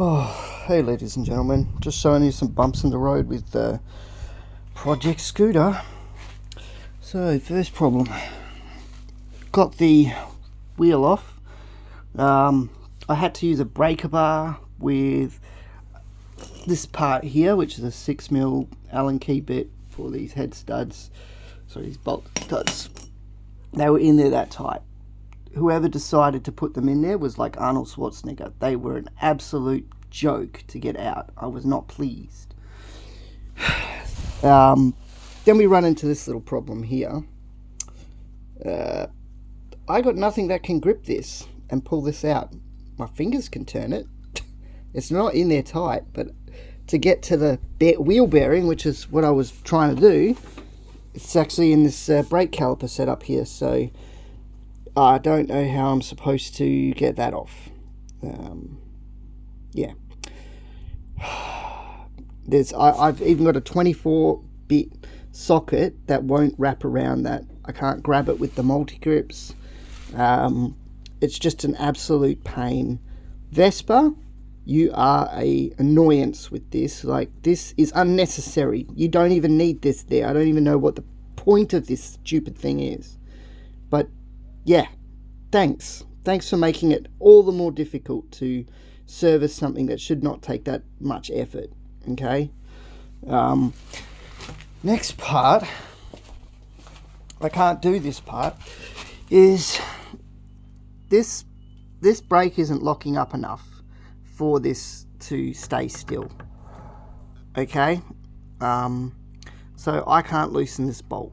Oh, hey ladies and gentlemen, just showing you some bumps in the road with the Project Scooter. So, first problem, got the wheel off. I had to use a breaker bar with this part here, which is a 6mm Allen key bit for these head studs, so these bolt studs. They were in there that tight. Whoever decided to put them in there was like Arnold Schwarzenegger. They were an absolute joke to get out. I was not pleased. Then we run into this little problem here. I got nothing that can grip this and pull this out. My fingers can turn it. It's not in there tight, but to get to the wheel bearing, which is what I was trying to do, it's actually in this brake caliper setup here, so I don't know how I'm supposed to get that off. Yeah. I've even got a 24-bit socket that won't wrap around that. I can't grab it with the multi-grips. It's just an absolute pain. Vespa, you are an annoyance with this. Like, this is unnecessary. You don't even need this there. I don't even know what the point of this stupid thing is. But yeah, thanks for making it all the more difficult to service something that should not take that much effort. Okay, next part, I can't do this part, is this brake isn't locking up enough for this to stay still. Okay, so I can't loosen this bolt.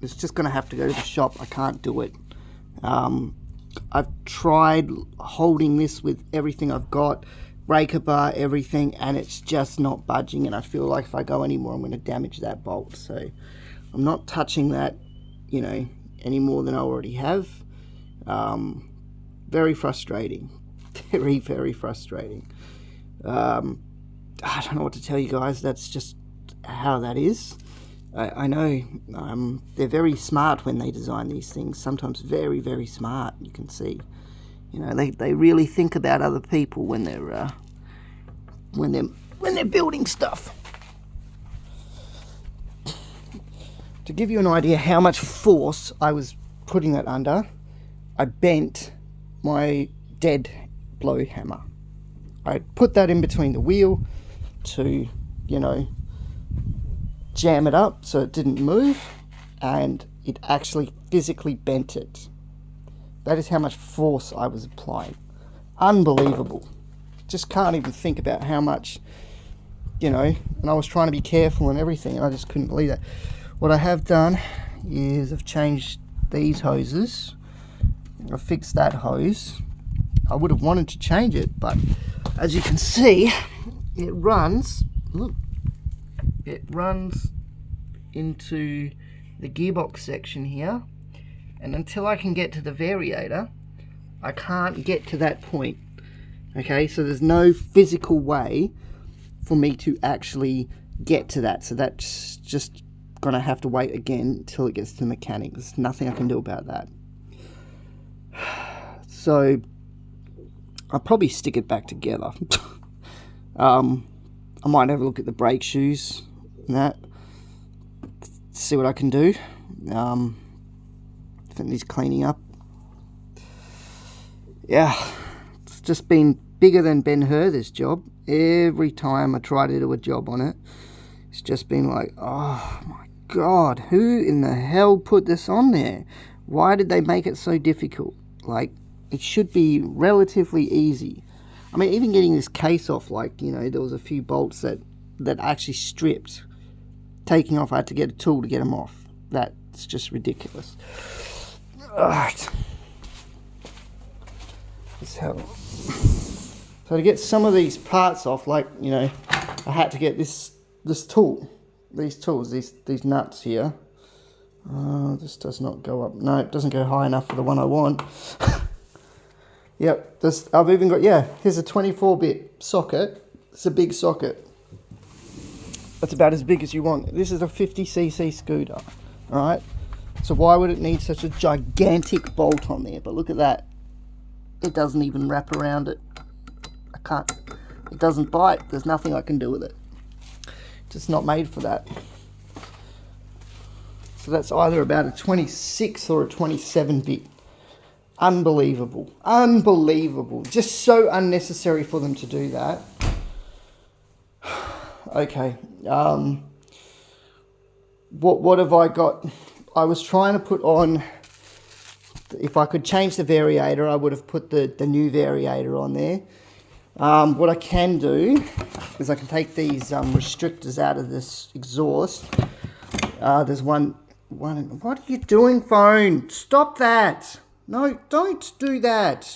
It's just going to have to go to the shop. I can't do it. I've tried holding this with everything I've got, breaker bar, everything, and it's just not budging, and I feel like if I go anymore I'm going to damage that bolt, so I'm not touching that, any more than I already have. Very frustrating. Very frustrating. I don't know what to tell you guys. That's just how that is. I know they're very smart when they design these things. Sometimes very, very smart. You can see, they really think about other people when they're building stuff. To give you an idea how much force I was putting that under, I bent my dead blow hammer. I put that in between the wheel to, jam it up so it didn't move, and it actually physically bent it. That is how much force I was applying. Unbelievable. Just can't even think about how much, and I was trying to be careful and everything, and I just couldn't believe that. What I have done is I've changed these hoses. I've fixed that hose. I would have wanted to change it, but as you can see, it runs into the gearbox section here, and until I can get to the variator, I can't get to that point. Okay, so there's no physical way for me to actually get to that, so that's just gonna have to wait again until it gets to the mechanic. There's nothing I can do about that. So I'll probably stick it back together. I might have a look at the brake shoes and that, see what I can do. I think needs cleaning up. Yeah, it's just been bigger than Ben Hur, this job. Every time I try to do a job on it, it's just been like, oh my god, who in the hell put this on there? Why did they make it so difficult? Like, it should be relatively easy. I mean, even getting this case off, like, there was a few bolts that actually stripped. Taking off, I had to get a tool to get them off. That's just ridiculous. Alright. So to get some of these parts off, like, I had to get this tool. These tools, these nuts here. This does not go up. No, it doesn't go high enough for the one I want. Yep, I've even got, here's a 24-bit socket. It's a big socket. That's about as big as you want. This is a 50cc scooter, alright? So why would it need such a gigantic bolt on there? But look at that. It doesn't even wrap around it. I It doesn't bite. There's nothing I can do with it. Just not made for that. So that's either about a 26 or a 27 bit. Unbelievable. Unbelievable. Just so unnecessary for them to do that. Okay. What have I got? I was trying to put on, if I could change the variator, I would have put the new variator on there. What I can do is I can take these restrictors out of this exhaust. There's one. What are you doing, phone? Stop that. No, don't do that.